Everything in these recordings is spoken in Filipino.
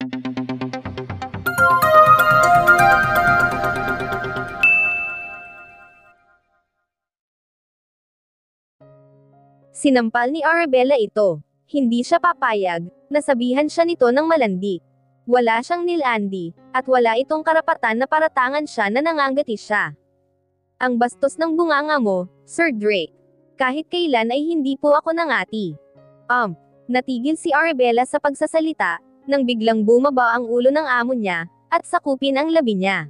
Sinampal ni Arabella ito. Hindi siya papayag, nasabihan siya nito ng malandi. Wala siyang nilandi, at wala itong karapatan na paratangan siya na nangangati siya. Ang bastos ng bunganga mo, Sir Drake. Kahit kailan ay hindi po ako nangati. Natigil si Arabella sa pagsasalita, nang biglang bumaba ang ulo ng amo niya, at sakupin ang labi niya.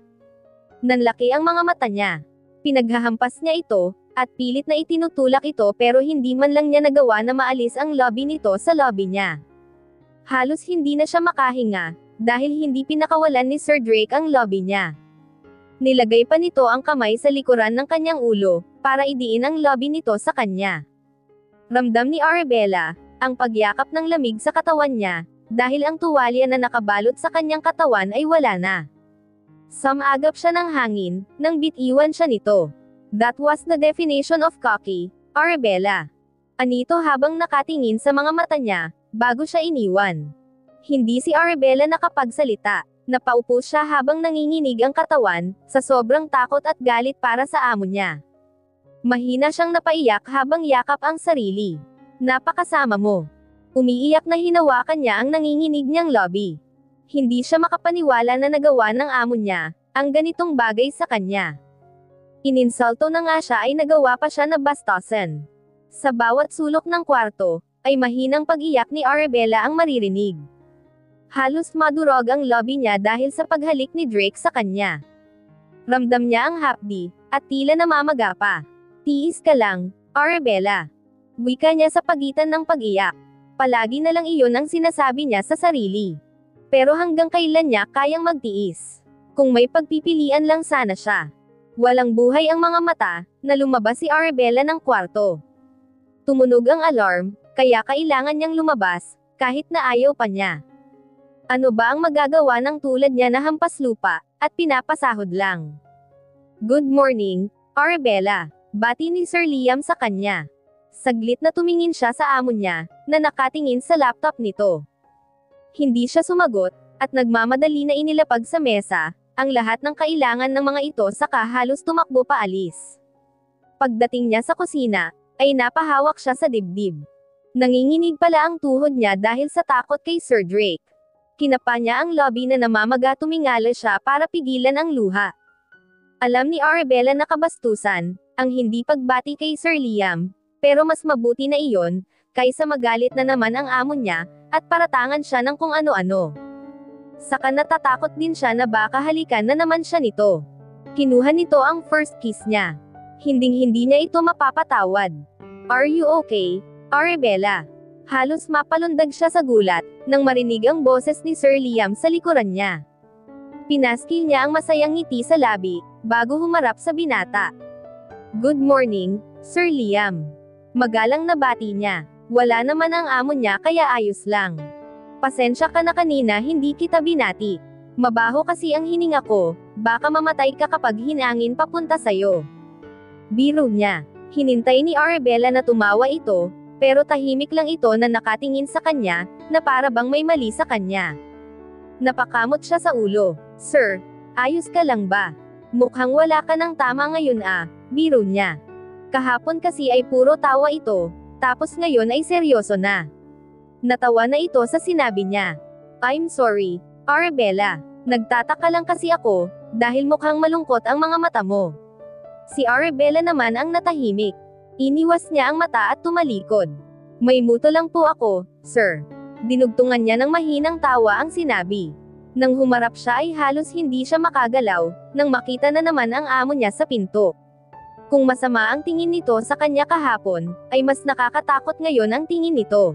Nanlaki ang mga mata niya. Pinaghahampas niya ito, at pilit na itinutulak ito pero hindi man lang niya nagawa na maalis ang lobby nito sa lobby niya. Halos hindi na siya makahinga, dahil hindi pinakawalan ni Sir Drake ang lobby niya. Nilagay pa nito ang kamay sa likuran ng kanyang ulo, para idiin ang lobby nito sa kanya. Ramdam ni Arabella, ang pagyakap ng lamig sa katawan niya, dahil ang tuwalya na nakabalot sa kanyang katawan ay wala na. Sumagap siya ng hangin, nang bitiwan siya nito. That was the definition of cocky, Arabella. Anito habang nakatingin sa mga mata niya, bago siya iniwan. Hindi si Arabella nakapagsalita. Napaupo siya habang nanginginig ang katawan, sa sobrang takot at galit para sa amo niya. Mahina siyang napaiyak habang yakap ang sarili. Napakasama mo. Umiiyak na hinawakan niya ang nanginginig niyang lobby. Hindi siya makapaniwala na nagawa ng amo niya, ang ganitong bagay sa kanya. Ininsulto na nga siya ay nagawa pa siya na bastosan. Sa bawat sulok ng kwarto, ay mahinang pag-iyak ni Arabella ang maririnig. Halos madurog ang lobby niya dahil sa paghalik ni Drake sa kanya. Ramdam niya ang hapdi, at tila namamaga pa. Tiis ka lang, Arabella. Wika niya sa pagitan ng pag-iyak. Palagi na lang iyon ang sinasabi niya sa sarili. Pero hanggang kailan niya kayang magtiis? Kung may pagpipilian lang sana siya. Walang buhay ang mga mata, na lumabas si Arabella ng kwarto. Tumunog ang alarm, kaya kailangan niyang lumabas, kahit na ayaw pa niya. Ano ba ang magagawa ng tulad niya na hampas lupa, at pinapasahod lang? Good morning, Arabella. Bati ni Sir Liam sa kanya. Saglit na tumingin siya sa amo niya, na nakatingin sa laptop nito. Hindi siya sumagot, at nagmamadali na inilapag sa mesa, ang lahat ng kailangan ng mga ito saka halos tumakbo paalis. Pagdating niya sa kusina, ay napahawak siya sa dibdib. Nanginginig pala ang tuhod niya dahil sa takot kay Sir Drake. Kinapa niya ang lobby na namamaga, tumingala siya para pigilan ang luha. Alam ni Arabella na kabastusan, ang hindi pagbati kay Sir Liam, pero mas mabuti na iyon, kaysa magalit na naman ang amo niya, at paratangan siya ng kung ano-ano. Saka natatakot din siya na baka halikan na naman siya nito. Kinuha nito ang first kiss niya. Hinding-hindi niya ito mapapatawad. Are you okay, Arabella? Halos mapalundag siya sa gulat, nang marinig ang boses ni Sir Liam sa likuran niya. Pinaskil niya ang masayang ngiti sa labi, bago humarap sa binata. Good morning, Sir Liam. Magalang na bati niya. Wala naman ang amo niya kaya ayos lang. Pasensya ka na kanina hindi kita binati. Mabaho kasi ang hininga ko, baka mamatay ka kapag hinangin papunta sayo. Biro niya. Hinintay ni Arabella na tumawa ito, pero tahimik lang ito na nakatingin sa kanya, na para bang may mali sa kanya. Napakamot siya sa ulo. Sir, ayos ka lang ba? Mukhang wala ka ng tama ngayon biro niya. Kahapon kasi ay puro tawa ito, tapos ngayon ay seryoso na. Natawa na ito sa sinabi niya. I'm sorry, Arabella. Nagtataka lang kasi ako, dahil mukhang malungkot ang mga mata mo. Si Arabella naman ang natahimik. Iniwas niya ang mata at tumalikod. May muto lang po ako, sir. Dinugtungan niya ng mahinang tawa ang sinabi. Nang humarap siya ay halos hindi siya makagalaw, nang makita na naman ang amo niya sa pinto. Kung masama ang tingin nito sa kanya kahapon, ay mas nakakatakot ngayon ang tingin nito.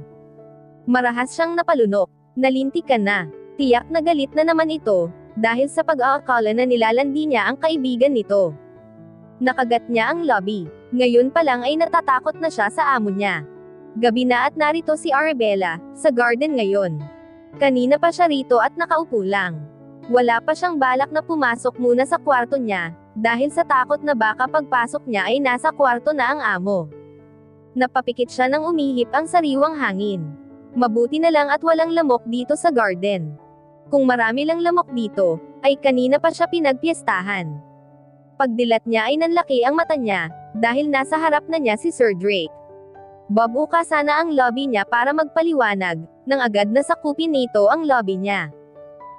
Marahas siyang napalunok. Nalintik ka na. Tiyak na galit na naman ito, dahil sa pag-aakala na nilalandi niya ang kaibigan nito. Nakagat niya ang lobby. Ngayon pa lang ay natatakot na siya sa amo niya. Gabi na at narito si Arabella, sa garden ngayon. Kanina pa siya rito at nakaupo lang. Wala pa siyang balak na pumasok muna sa kwarto niya, dahil sa takot na baka pagpasok niya ay nasa kwarto na ang amo. Napapikit siya nang umihip ang sariwang hangin. Mabuti na lang at walang lamok dito sa garden. Kung marami lang lamok dito, ay kanina pa siya pinagpiestahan. Pagdilat niya ay nanlaki ang mata niya, dahil nasa harap na niya si Sir Drake. Babuka sana ang lobby niya para magpaliwanag, nang agad na sakupin nito ang lobby niya.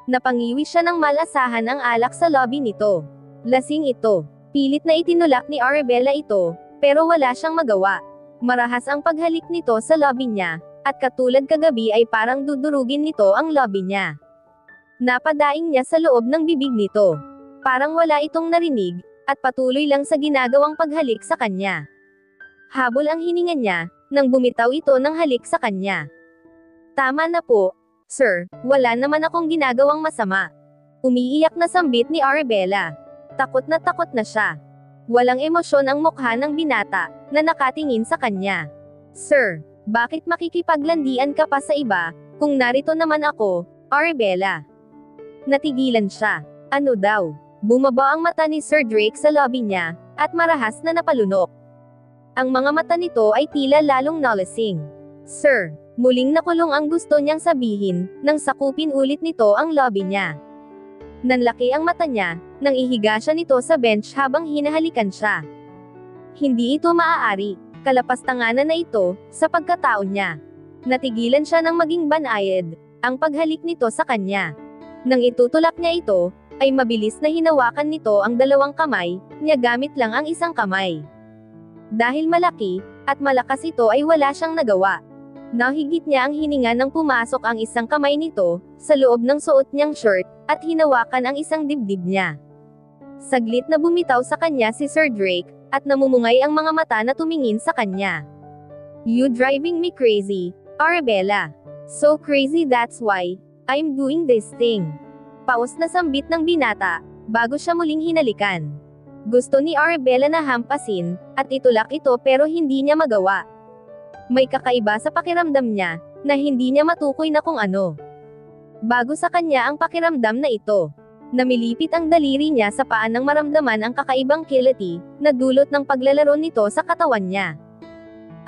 Napangiwi siya ng malasahan ang alak sa lobby nito. Lasing ito. Pilit na itinulak ni Arabella ito, pero wala siyang magawa. Marahas ang paghalik nito sa lobby niya, at katulad kagabi ay parang dudurugin nito ang lobby niya. Napadaing niya sa loob ng bibig nito. Parang wala itong narinig, at patuloy lang sa ginagawang paghalik sa kanya. Habol ang hininga niya, nang bumitaw ito ng halik sa kanya. Tama na po, sir, wala naman akong ginagawang masama. Umiiyak na sambit ni Arabella. Takot na siya. Walang emosyon ang mukha ng binata, na nakatingin sa kanya. Sir, bakit makikipaglandian ka pa sa iba, kung narito naman ako, Arabella? Natigilan siya. Ano daw? Bumaba ang mata ni Sir Drake sa lobby niya, at marahas na napalunok. Ang mga mata nito ay tila lalong nalasing. Sir, muling nakulong ang gusto niyang sabihin, nang sakupin ulit nito ang lobby niya. Nanlaki ang mata niya, nang ihiga siya nito sa bench habang hinahalikan siya. Hindi ito maaari, kalapastanganan na ito, sa pagkatao niya. Natigilan siya nang maging banayad, ang paghalik nito sa kanya. Nang itutulak niya ito, ay mabilis na hinawakan nito ang dalawang kamay, niya gamit lang ang isang kamay. Dahil malaki, at malakas ito ay wala siyang nagawa. Nahigit niya ang hininga nang pumasok ang isang kamay nito, sa loob ng suot niyang shirt, at hinawakan ang isang dibdib niya. Saglit na bumitaw sa kanya si Sir Drake, at namumungay ang mga mata na tumingin sa kanya. You driving me crazy, Arabella. So crazy that's why I'm doing this thing. Paus na sambit ng binata, bago siya muling hinalikan. Gusto ni Arabella na hampasin, at itulak ito pero hindi niya magawa. May kakaiba sa pakiramdam niya, na hindi niya matukoy na kung ano. Bago sa kanya ang pakiramdam na ito. Namilipit ang daliri niya sa paan nang maramdaman ang kakaibang kiliti, na dulot ng paglalaro nito sa katawan niya.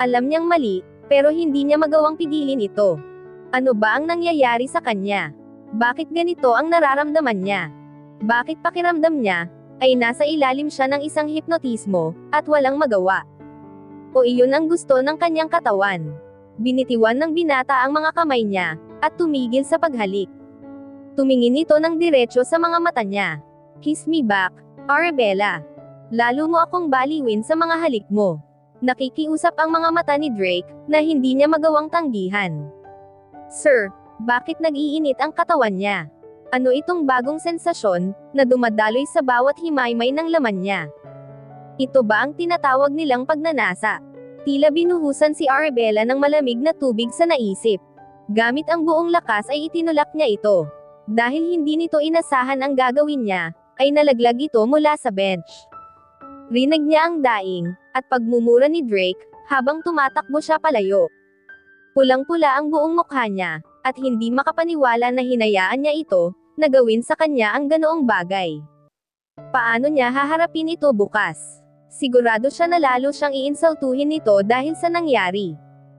Alam niyang mali, pero hindi niya magawang pigilin ito. Ano ba ang nangyayari sa kanya? Bakit ganito ang nararamdaman niya? Bakit pakiramdam niya, ay nasa ilalim siya ng isang hipnotismo, at walang magawa? O iyon ang gusto ng kanyang katawan? Binitiwan ng binata ang mga kamay niya, at tumigil sa paghalik. Tumingin ito ng diretso sa mga mata niya. Kiss me back, Arabella. Lalo mo akong baliwin sa mga halik mo. Nakikiusap ang mga mata ni Drake, na hindi niya magawang tanggihan. Sir, bakit nag-iinit ang katawan niya? Ano itong bagong sensasyon, na dumadaloy sa bawat himaymay ng laman niya? Ito ba ang tinatawag nilang pagnanasa? Tila binuhusan si Arabella ng malamig na tubig sa naisip. Gamit ang buong lakas ay itinulak niya ito. Dahil hindi nito inasahan ang gagawin niya, ay nalaglag ito mula sa bench. Rinig niya ang daing, at pagmumura ni Drake, habang tumatakbo siya palayo. Pulang-pula ang buong mukha niya, at hindi makapaniwala na hinayaan niya ito, na gawin sa kanya ang ganoong bagay. Paano niya haharapin ito bukas? Sigurado siya na lalo siyang iinsultuhin nito dahil sa nangyari.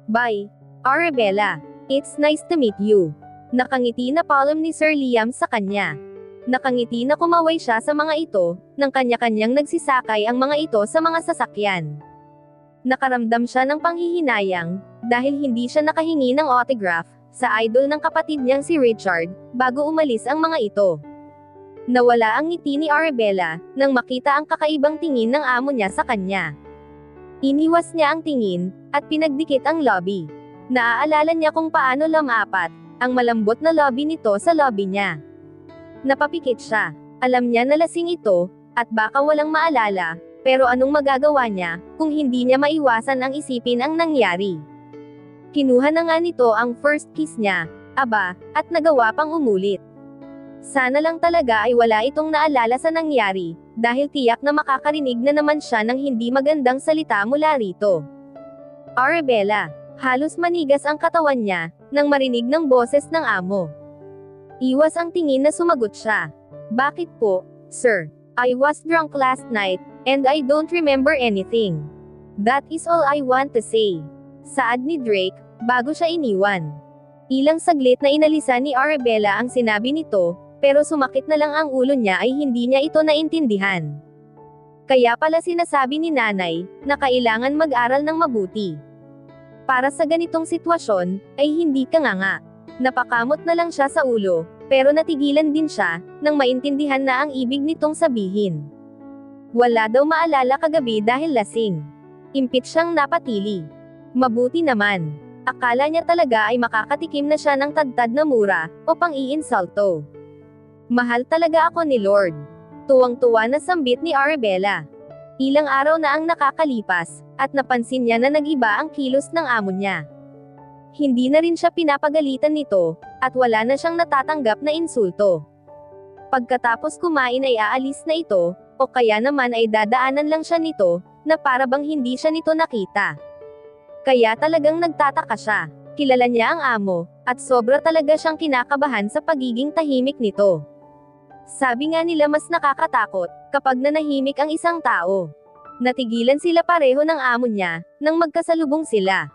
Bye, Arabella. It's nice to meet you. Nakangiti na palm ni Sir Liam sa kanya. Nakangiti na kumaway siya sa mga ito, nang kanya-kanyang nagsisakay ang mga ito sa mga sasakyan. Nakaramdam siya ng panghihinayang, dahil hindi siya nakahingi ng autograph, sa idol ng kapatid niyang si Richard, bago umalis ang mga ito. Nawala ang ngiti ni Arabella, nang makita ang kakaibang tingin ng amo niya sa kanya. Iniwas niya ang tingin, at pinagdikit ang lobby. Naaalala niya kung paano lumapat, ang malambot na lobby nito sa lobby niya. Napapikit siya. Alam niya na lasing ito, at baka walang maalala, pero anong magagawa niya, kung hindi niya maiwasan ang isipin ang nangyari. Kinuha na nga nito ang first kiss niya, aba, at nagawa pang umulit. Sana lang talaga ay wala itong naalala sa nangyari, dahil tiyak na makakarinig na naman siya ng hindi magandang salita mula rito. Arabella, halos manigas ang katawan niya, nang marinig ng boses ng amo. Iwas ang tingin na sumagot siya. Bakit po, sir? I was drunk last night, and I don't remember anything. That is all I want to say. Saad ni Drake, bago siya iniwan. Ilang saglit na inalisan ni Arabella ang sinabi nito, pero sumakit na lang ang ulo niya ay hindi niya ito naintindihan. Kaya pala sinasabi ni nanay, na kailangan mag-aral ng mabuti. Para sa ganitong sitwasyon, ay hindi ka nga. Napakamot na lang siya sa ulo, pero natigilan din siya, nang maintindihan na ang ibig nitong sabihin. Wala daw maalala kagabi dahil lasing. Impit siyang napatili. Mabuti naman. Akala niya talaga ay makakatikim na siya ng tadtad na mura, o pang-iinsulto. Mahal talaga ako ni Lord. Tuwang-tuwa na sambit ni Arabella. Ilang araw na ang nakakalipas, at napansin niya na nag-iba ang kilos ng amo niya. Hindi na rin siya pinapagalitan nito, at wala na siyang natatanggap na insulto. Pagkatapos kumain ay aalis na ito, o kaya naman ay dadaanan lang siya nito, na para bang hindi siya nito nakita. Kaya talagang nagtataka siya. Kilala niya ang amo, at sobra talaga siyang kinakabahan sa pagiging tahimik nito. Sabi nga nila mas nakakatakot, kapag nanahimik ang isang tao. Natigilan sila pareho ng amo niya, nang magkasalubong sila.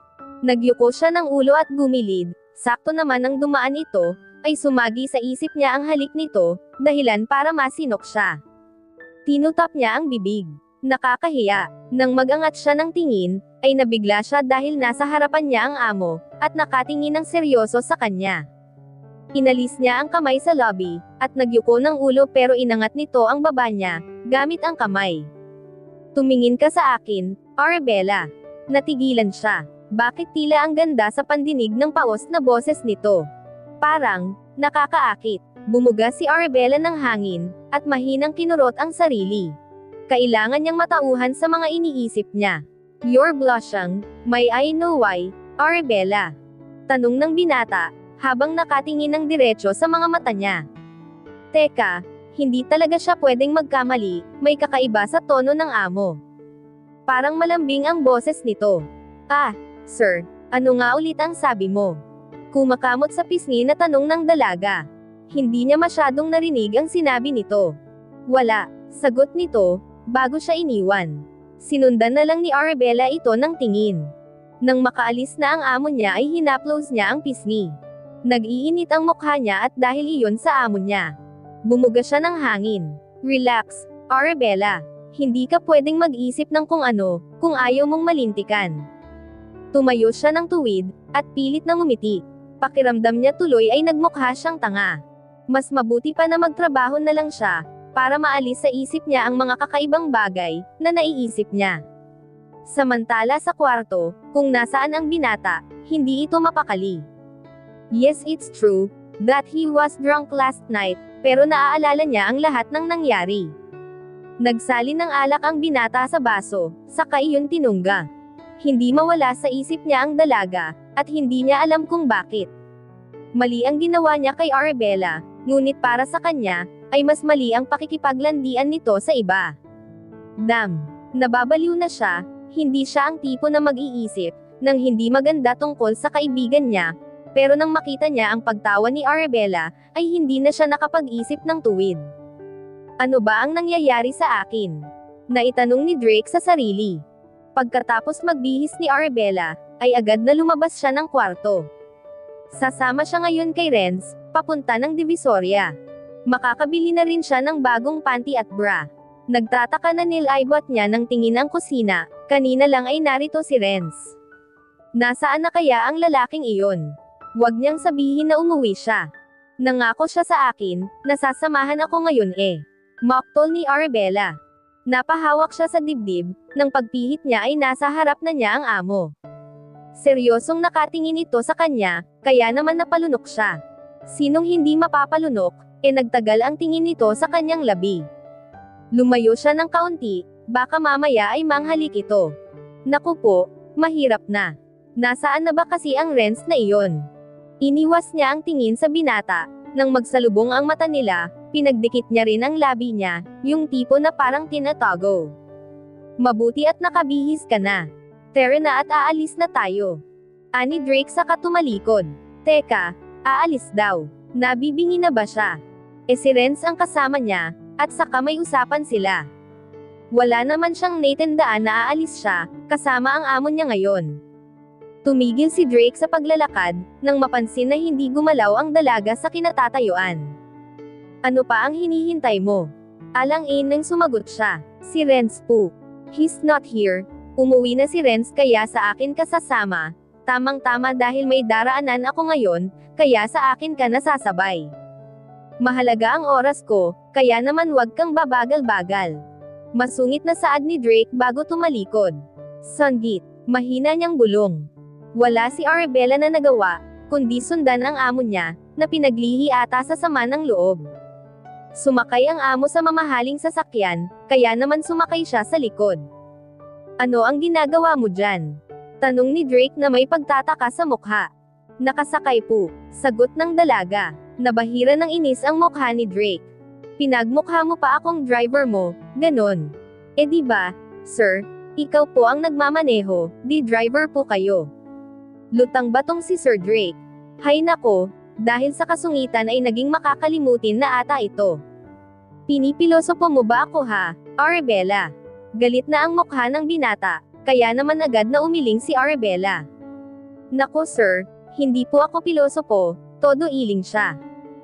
Nagyuko siya ng ulo at gumilid, sakto naman nang dumaan ito, ay sumagi sa isip niya ang halik nito, dahilan para masinok siya. Tinutap niya ang bibig. Nakakahiya. Nang magangat siya ng tingin, ay nabigla siya dahil nasa harapan niya ang amo, at nakatingin ng seryoso sa kanya. Inalis niya ang kamay sa lobby, at nagyuko ng ulo pero inangat nito ang baba niya, gamit ang kamay. Tumingin ka sa akin, Arabella. Natigilan siya. Bakit tila ang ganda sa pandinig ng paos na boses nito? Parang, nakakaakit. Bumuga si Arabella ng hangin, at mahinang kinurot ang sarili. Kailangan niyang matauhan sa mga iniisip niya. You're blushing, may I know why, Arabella? Tanong ng binata, habang nakatingin ng diretso sa mga mata niya. Teka, hindi talaga siya pwedeng magkamali, may kakaiba sa tono ng amo. Parang malambing ang boses nito. Ah, sir, ano nga ulit ang sabi mo? Kumakamot sa pisngi na tanong ng dalaga. Hindi niya masyadong narinig ang sinabi nito. Wala, sagot nito, bago siya iniwan. Sinundan na lang ni Arabella ito ng tingin. Nang makaalis na ang amo niya ay hinaplos niya ang pisngi. Nag-iinit ang mukha niya at dahil iyon sa amo niya. Bumuga siya ng hangin. Relax, Arabella. Hindi ka pwedeng mag-isip ng kung ano, kung ayaw mong malintikan. Tumayo siya ng tuwid, at pilit na ngumiti. Pakiramdam niya tuloy ay nagmukha siyang tanga. Mas mabuti pa na magtrabaho na lang siya, para maalis sa isip niya ang mga kakaibang bagay, na naiisip niya. Samantala sa kwarto, kung nasaan ang binata, hindi ito mapakali. Yes, it's true, that he was drunk last night, pero naaalala niya ang lahat ng nangyari. Nagsalin ng alak ang binata sa baso, saka iyon tinungga. Hindi mawala sa isip niya ang dalaga, at hindi niya alam kung bakit. Mali ang ginawa niya kay Arabella, ngunit para sa kanya, ay mas mali ang pakikipaglandian nito sa iba. Nababaliw na siya, hindi siya ang tipo na mag-iisip, ng hindi maganda tungkol sa kaibigan niya, pero nang makita niya ang pagtawa ni Arabella, ay hindi na siya nakapag-isip ng tuwid. Ano ba ang nangyayari sa akin? Naitanong ni Drake sa sarili. Pagkatapos magbihis ni Arabella, ay agad na lumabas siya ng kwarto. Sasama siya ngayon kay Renz, papunta ng Divisoria. Makakabili na rin siya ng bagong panty at bra. Nagtataka na nilaybot niya ng tingin ang kusina, kanina lang ay narito si Renz. Nasaan na kaya ang lalaking iyon? Huwag niyang sabihin na umuwi siya. Nangako siya sa akin, nasasamahan ako ngayon eh. Moktol ni Arabella. Napahawak siya sa dibdib, nang pagpihit niya ay nasa harap na niya ang amo. Seryosong nakatingin ito sa kanya, kaya naman napalunok siya. Sinong hindi mapapalunok, nagtagal ang tingin nito sa kanyang labi. Lumayo siya ng kaunti, baka mamaya ay manghalik ito. Naku po, mahirap na. Nasaan na ba kasi ang Renz na iyon? Iniwas niya ang tingin sa binata, nang magsalubong ang mata nila, pinagdikit niya rin ang labi niya, yung tipo na parang tinatago. Mabuti at nakabihis ka na. Tara na at aalis na tayo. Ani Drake sa katumalikod. Teka, aalis daw. Nabibingi na ba siya? Si Renz ang kasama niya, at saka may usapan sila. Wala naman siyang naitandaan na aalis siya, kasama ang amo niya ngayon. Tumigil si Drake sa paglalakad, nang mapansin na hindi gumalaw ang dalaga sa kinatatayuan. Ano pa ang hinihintay mo? Alang-in nang sumagot siya. Si Renz po. He's not here. Umuwi na si Renz kaya sa akin ka sasama. Tamang-tama dahil may daraanan ako ngayon, kaya sa akin ka nasasabay. Mahalaga ang oras ko, kaya naman wag kang babagal-bagal. Masungit na saad ni Drake bago tumalikod. Sanggit, mahina niyang bulong. Wala si Arabella na nagawa, kundi sundan ang amo niya, na pinaglihi ata sa sama ng loob. Sumakay ang amo sa mamahaling sasakyan, kaya naman sumakay siya sa likod. Ano ang ginagawa mo dyan? Tanong ni Drake na may pagtataka sa mukha. Nakasakay po, sagot ng dalaga. Nabahira ng inis ang mukha ni Drake. Pinagmukha mo pa akong driver mo, ganon. Eh di ba, sir, ikaw po ang nagmamaneho, di driver po kayo. Lutang batong si Sir Drake. Hay nako, dahil sa kasungitan ay naging makakalimutin na ata ito. Pinipilosopo mo ba ako ha, Arabella? Galit na ang mukha ng binata, kaya naman agad na umiling si Arabella. Nako sir, hindi po ako pilosopo, todo iling siya.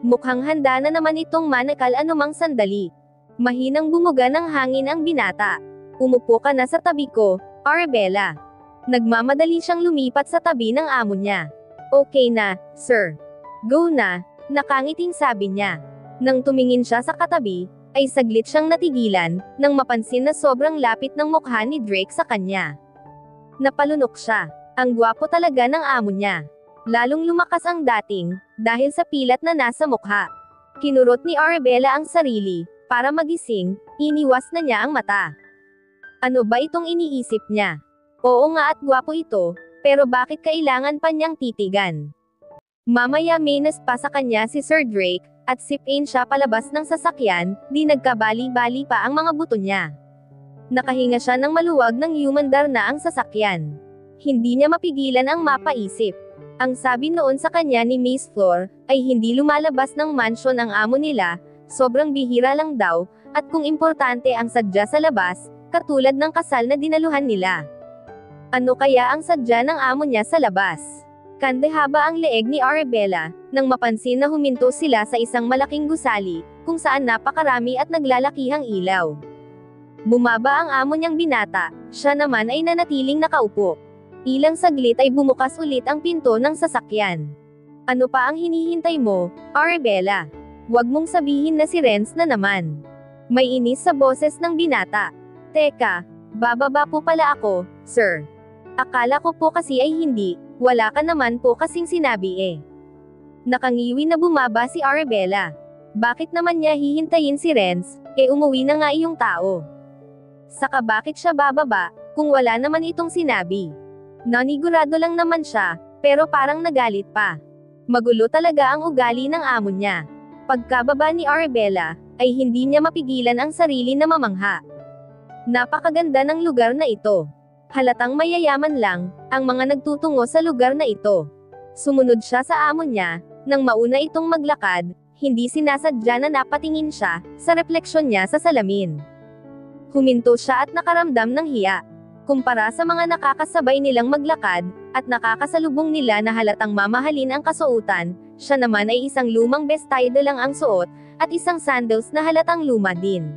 Mukhang handa na naman itong manakal anumang sandali. Mahinang bumuga ng hangin ang binata. Umupo ka na sa tabi ko, Arabella. Nagmamadali siyang lumipat sa tabi ng amo niya. Okay na, sir. Go na, nakangiting sabi niya. Nang tumingin siya sa katabi, ay saglit siyang natigilan, nang mapansin na sobrang lapit ng mukha ni Drake sa kanya. Napalunok siya. Ang gwapo talaga ng amo niya. Lalong lumakas ang dating, dahil sa pilat na nasa mukha. Kinurot ni Arabella ang sarili, para magising, iniwas na niya ang mata. Ano ba itong iniisip niya? Oo nga at gwapo ito, pero bakit kailangan pa niyang titigan? Mamaya minas pa sa kanya si Sir Drake, at sipin siya palabas ng sasakyan, di nagkabali-bali pa ang mga buto niya. Nakahinga siya ng maluwag ng humandar na ang sasakyan. Hindi niya mapigilan ang mapaisip. Ang sabi noon sa kanya ni Miss Flor, ay hindi lumalabas ng mansyon ang amo nila, sobrang bihira lang daw, at kung importante ang sadya sa labas, katulad ng kasal na dinaluhan nila. Ano kaya ang sadya ng amo niya sa labas? Kandehaba ang leeg ni Arabella, nang mapansin na huminto sila sa isang malaking gusali, kung saan napakarami at naglalakihang ilaw. Bumaba ang amo niyang binata, siya naman ay nanatiling nakaupo. Ilang saglit ay bumukas ulit ang pinto ng sasakyan. Ano pa ang hinihintay mo, Arabella? Huwag mong sabihin na si Renz na naman. May inis sa boses ng binata. Teka, bababa po pala ako, sir. Akala ko po kasi ay hindi, wala ka naman po kasing sinabi eh. Nakangiwi na bumaba si Arabella. Bakit naman niya hihintayin si Renz, umuwi na nga iyong tao. Saka bakit siya bababa, kung wala naman itong sinabi. Nanigurado lang naman siya, pero parang nagalit pa. Magulo talaga ang ugali ng amo niya. Pagkababa ni Arabella, ay hindi niya mapigilan ang sarili na mamangha. Napakaganda ng lugar na ito. Halatang mayayaman lang, ang mga nagtutungo sa lugar na ito. Sumunod siya sa amo niya, nang mauna itong maglakad, hindi sinasadya na napatingin siya, sa refleksyon niya sa salamin. Huminto siya at nakaramdam ng hiya. Kumpara sa mga nakakasabay nilang maglakad, at nakakasalubong nila na halatang mamahalin ang kasuotan, siya naman ay isang lumang vestido lang ang suot, at isang sandals na halatang luma din.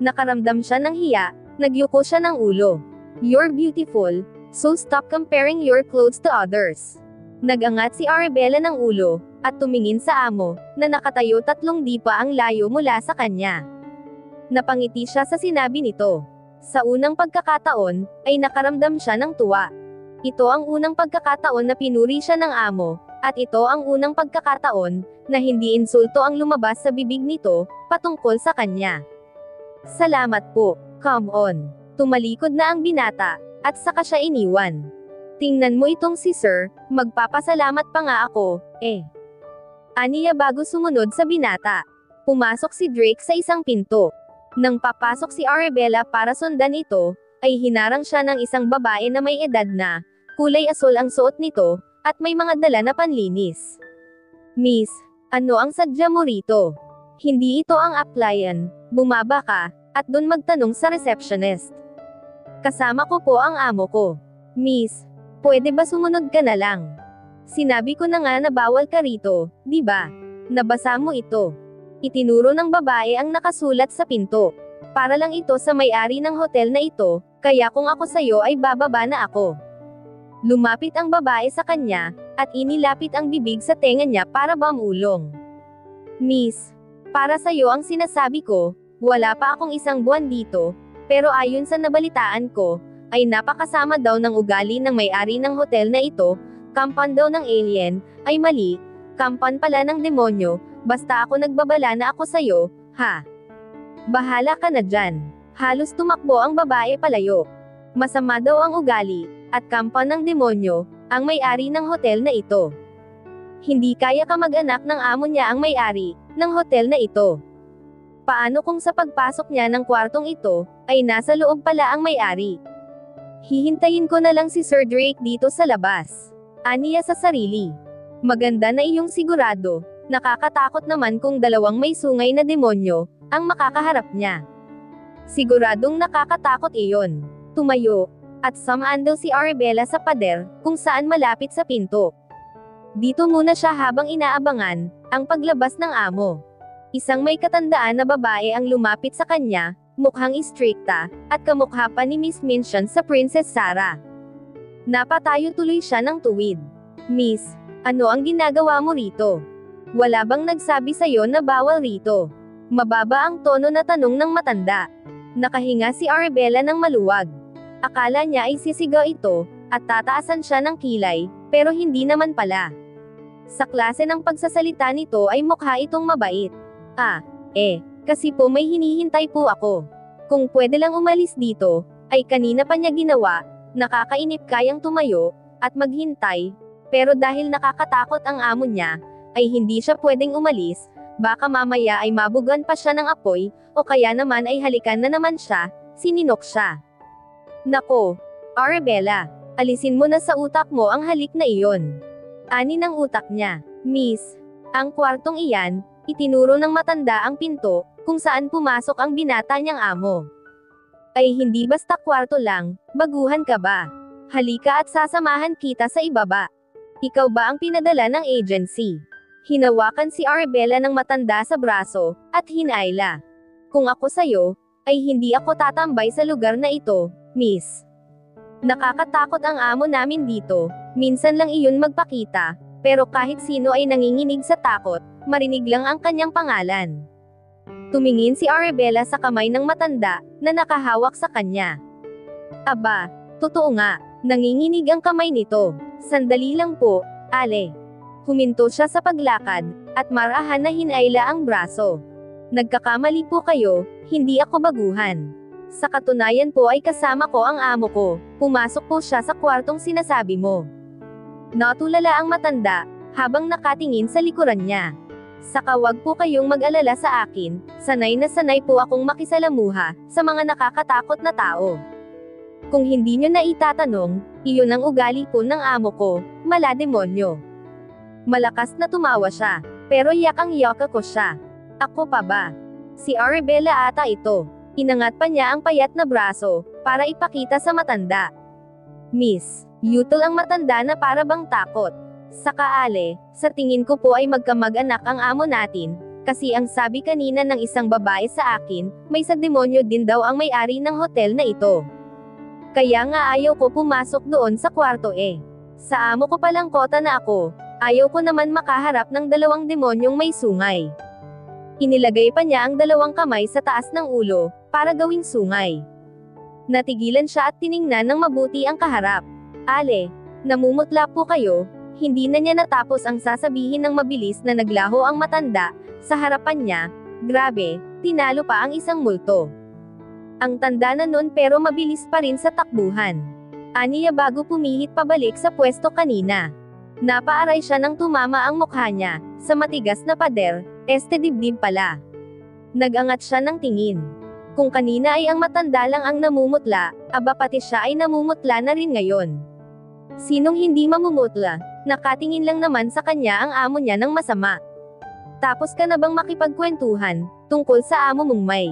Nakaramdam siya ng hiya, nagyuko siya ng ulo. You're beautiful, so stop comparing your clothes to others. Nagangat si Arabella ng ulo, at tumingin sa amo, na nakatayo 3 dipa ang layo mula sa kanya. Napangiti siya sa sinabi nito. Sa unang pagkakataon, ay nakaramdam siya ng tuwa. Ito ang unang pagkakataon na pinuri siya ng amo, at ito ang unang pagkakataon, na hindi insulto ang lumabas sa bibig nito, patungkol sa kanya. Salamat po, come on. Tumalikod na ang binata, at saka siya iniwan. Tingnan mo itong si Sir, magpapasalamat pa nga ako, Aniya bago sumunod sa binata. Pumasok si Drake sa isang pinto. Nang papasok si Arabella para sundan ito, ay hinarang siya ng isang babae na may edad na, kulay asul ang suot nito, at may mga dala na panlinis. Miss, ano ang sadya mo rito? Hindi ito ang applyan, bumaba ka, at dun magtanong sa receptionist. Kasama ko po ang amo ko. Miss, Pwede ba sumunod ka na lang? Sinabi ko na nga na bawal ka rito, di ba? Nabasa mo ito. Itinuro ng babae ang nakasulat sa pinto. Para lang ito sa may-ari ng hotel na ito, kaya kung ako sa'yo ay bababa na ako. Lumapit ang babae sa kanya, at inilapit ang bibig sa tenga niya para mamulong. Miss, para sa'yo ang sinasabi ko, wala pa akong 1 buwan dito, pero ayon sa nabalitaan ko, ay napakasama daw ng ugali ng may-ari ng hotel na ito, kampan daw ng alien, ay mali, kampan pala ng demonyo, basta ako nagbabala na ako sa'yo, ha? Bahala ka na dyan. Halos tumakbo ang babae palayo. Masama daw ang ugali, at kampan ng demonyo, ang may-ari ng hotel na ito. Hindi kaya kamag-anak ng amo niya ang may-ari ng hotel na ito. Paano kung sa pagpasok niya ng kwartong ito, ay nasa loob pala ang may-ari? Hihintayin ko na lang si Sir Drake dito sa labas. Aniya sa sarili. Maganda na iyong sigurado, nakakatakot naman kung 2 may sungay na demonyo, ang makakaharap niya. Siguradong nakakatakot iyon. Tumayo, at samaan daw si Arabella sa pader, kung saan malapit sa pinto. Dito muna siya habang inaabangan, ang paglabas ng amo. Isang may katandaan na babae ang lumapit sa kanya, mukhang istrikta, at kamukha pa ni Miss Minchin sa Princess Sarah. Napatayo tuloy siya ng tuwid. Miss, ano ang ginagawa mo rito? Wala bang nagsabi sa'yo na bawal rito? Mababa ang tono na tanong ng matanda. Nakahinga si Arabella ng maluwag. Akala niya ay sisigaw ito, at tataasan siya ng kilay, pero hindi naman pala. Sa klase ng pagsasalita nito ay mukha itong mabait. Kasi po may hinihintay po ako. Kung pwede lang umalis dito, ay kanina pa niya ginawa, nakakainip kayang tumayo, at maghintay, pero dahil nakakatakot ang amo niya, ay hindi siya pwedeng umalis, baka mamaya ay mabugan pa siya ng apoy, o kaya naman ay halikan na naman siya, sininok siya. Nako, Arabella, alisin mo na sa utak mo ang halik na iyon. Ani ng utak niya. Miss, ang kwartong iyan, itinuro ng matanda ang pinto, kung saan pumasok ang binata niyang amo. Ay hindi basta kwarto lang, baguhan ka ba? Halika at sasamahan kita sa ibaba. Ikaw ba ang pinadala ng agency? Hinawakan si Arabella ng matanda sa braso, at hinayla. Kung ako sa'yo, ay hindi ako tatambay sa lugar na ito, miss. Nakakatakot ang amo namin dito, minsan lang iyon magpakita, pero kahit sino ay nanginginig sa takot, marinig lang ang kanyang pangalan. Tumingin si Arabella sa kamay ng matanda, na nakahawak sa kanya. Aba, totoo nga, nanginginig ang kamay nito. Sandali lang po, Ale. Huminto siya sa paglakad, at marahan na hinayla ang braso. Nagkakamali po kayo, hindi ako baguhan. Sa katunayan po ay kasama ko ang amo ko, pumasok po siya sa kwartong sinasabi mo. Natulala ang matanda, habang nakatingin sa likuran niya. Saka wag po kayong mag-alala sa akin, sanay na sanay po akong makisalamuha, sa mga nakakatakot na tao. Kung hindi nyo na itatanong, iyon ang ugali po ng amo ko, malademonyo. Malakas na tumawa siya, pero yakang-yaka ko siya. Ako pa ba? Si Arabella ata ito. Inangat pa niya ang payat na braso, para ipakita sa matanda. Miss, yutol ang matanda na para bang takot. Saka Ale, sa tingin ko po ay magkamag-anak ang amo natin, kasi ang sabi kanina ng isang babae sa akin, may sa demonyo din daw ang may-ari ng hotel na ito. Kaya nga ayaw ko pumasok doon sa kwarto eh. Sa amo ko palang kota na ako, ayaw ko naman makaharap ng 2 demonyong may sungay. Inilagay pa niya ang 2 kamay sa taas ng ulo, para gawing sungay. Natigilan siya at tiningnan ng mabuti ang kaharap. Ale, namumutla po kayo, hindi na niya natapos ang sasabihin ng mabilis na naglaho ang matanda, sa harapan niya, grabe, tinalo pa ang isang multo. Ang tanda na nun pero mabilis pa rin sa takbuhan. Aniya bago pumihit pabalik sa pwesto kanina. Napaaray siya nang tumama ang mukha niya, sa matigas na pader, dibdib pala. Nagangat siya ng tingin. Kung kanina ay ang matanda lang ang namumutla, aba pati siya ay namumutla na rin ngayon. Sinong hindi mamumutla? Nakatingin lang naman sa kanya ang amo niya ng masama. Tapos ka na bang makipagkwentuhan, tungkol sa amo mong may?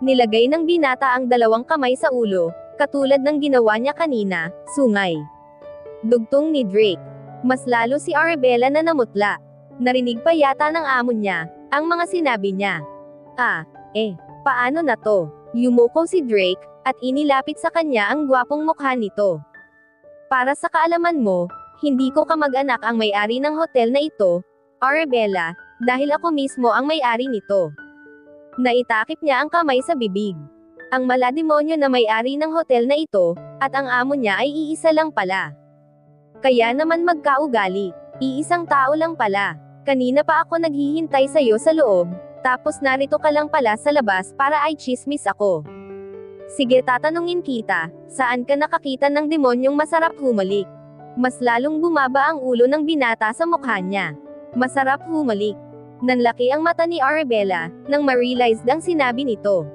Nilagay ng binata ang 2 kamay sa ulo, katulad ng ginawa niya kanina, sungay. Dugtong ni Drake. Mas lalo si Arabella na namutla. Narinig pa yata ng amo niya, ang mga sinabi niya. Paano na to? Yumuko si Drake, at inilapit sa kanya ang gwapong mukha nito. Para sa kaalaman mo, hindi ko kamag-anak ang may-ari ng hotel na ito, Arabella, dahil ako mismo ang may-ari nito. Naitakip niya ang kamay sa bibig. Ang malademonyo na may-ari ng hotel na ito, at ang amo niya ay iisa lang pala. Kaya naman magkaugali, iisang tao lang pala. Kanina pa ako naghihintay sa'yo sa loob, tapos narito ka lang pala sa labas para ay chismis ako. Sige, tatanungin kita, saan ka nakakita ng demonyong masarap humalik? Mas lalong bumaba ang ulo ng binata sa mukha niya. Masarap humalik. Nanlaki ang mata ni Arabella, nang ma-realize ang sinabi nito.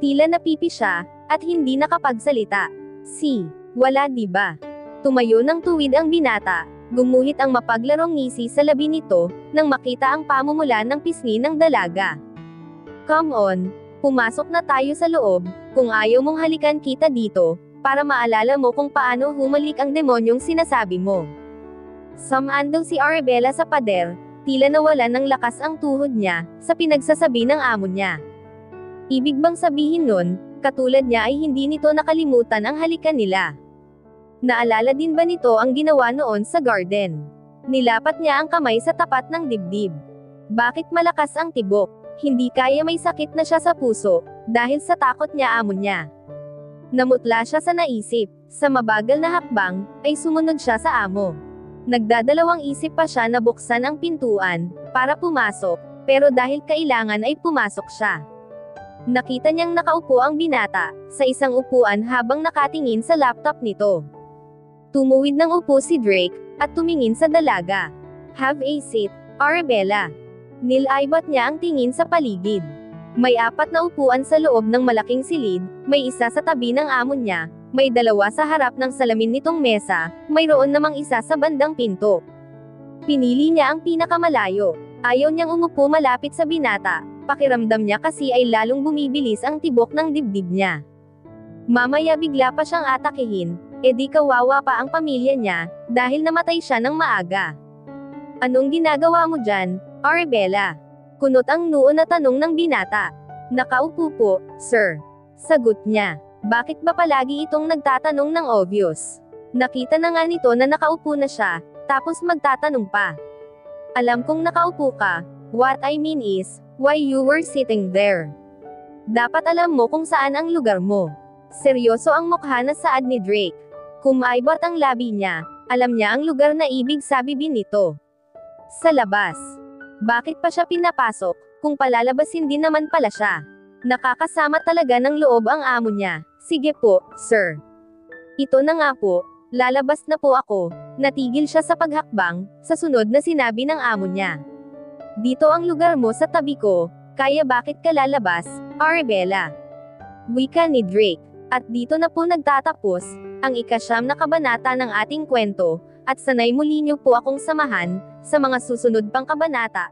Tila napipi siya, at hindi nakapagsalita. Wala diba? Tumayo ng tuwid ang binata, gumuhit ang mapaglarong ngisi sa labi nito, nang makita ang pamumula ng pisngi ng dalaga. Come on, pumasok na tayo sa loob, kung ayaw mong halikan kita dito, para maalala mo kung paano humalik ang demonyong sinasabi mo. Sumandong si Arabella sa pader, tila nawalan ng lakas ang tuhod niya, sa pinagsasabi ng amo niya. Ibig bang sabihin nun, katulad niya ay hindi nito nakalimutan ang halikan nila. Naalala din ba nito ang ginawa noon sa garden? Nilapat niya ang kamay sa tapat ng dibdib. Bakit malakas ang tibok? Hindi kaya may sakit na siya sa puso, dahil sa takot niya amo niya. Namutla siya sa naisip, sa mabagal na hakbang, ay sumunod siya sa amo. Nagdadalawang isip pa siya na buksan ang pintuan, para pumasok, pero dahil kailangan ay pumasok siya. Nakita niyang nakaupo ang binata, sa isang upuan habang nakatingin sa laptop nito. Tumuwid ng upo si Drake, at tumingin sa dalaga. Have a seat, Arabella. Nilaybot niya ang tingin sa paligid. May 4 na upuan sa loob ng malaking silid, may isa sa tabi ng amo niya, may 2 sa harap ng salamin nitong mesa, mayroon namang isa sa bandang pinto. Pinili niya ang pinakamalayo. Ayaw niyang umupo malapit sa binata, pakiramdam niya kasi ay lalong bumibilis ang tibok ng dibdib niya. Mamaya bigla pa siyang atakihin, edi kawawa pa ang pamilya niya, dahil namatay siya ng maaga. Anong ginagawa mo dyan, Arabella? Kunot ang noo na tanong ng binata. Nakaupo po, sir. Sagot niya. Bakit ba palagi itong nagtatanong ng obvious? Nakita na nga nito na nakaupo na siya, tapos magtatanong pa. Alam kong nakaupo ka, what I mean is, why you were sitting there. Dapat alam mo kung saan ang lugar mo. Seryoso ang mukha na saad ni Drake. Kumaibot ang labi niya, alam niya ang lugar na ibig sabihin nito. Sa labas. Bakit pa siya pinapasok, kung palalabas hindi naman pala siya? Nakakasama talaga ng loob ang amo niya. Sige po, sir. Ito na nga po, lalabas na po ako. Natigil siya sa paghakbang, sa sunod na sinabi ng amo niya. Dito ang lugar mo sa tabi ko, kaya bakit ka lalabas, Arabella? Wika ni Drake. At dito na po nagtatapos, ang 9 na kabanata ng ating kwento, at sanay muli niyo po akong samahan, sa mga susunod pang kabanata.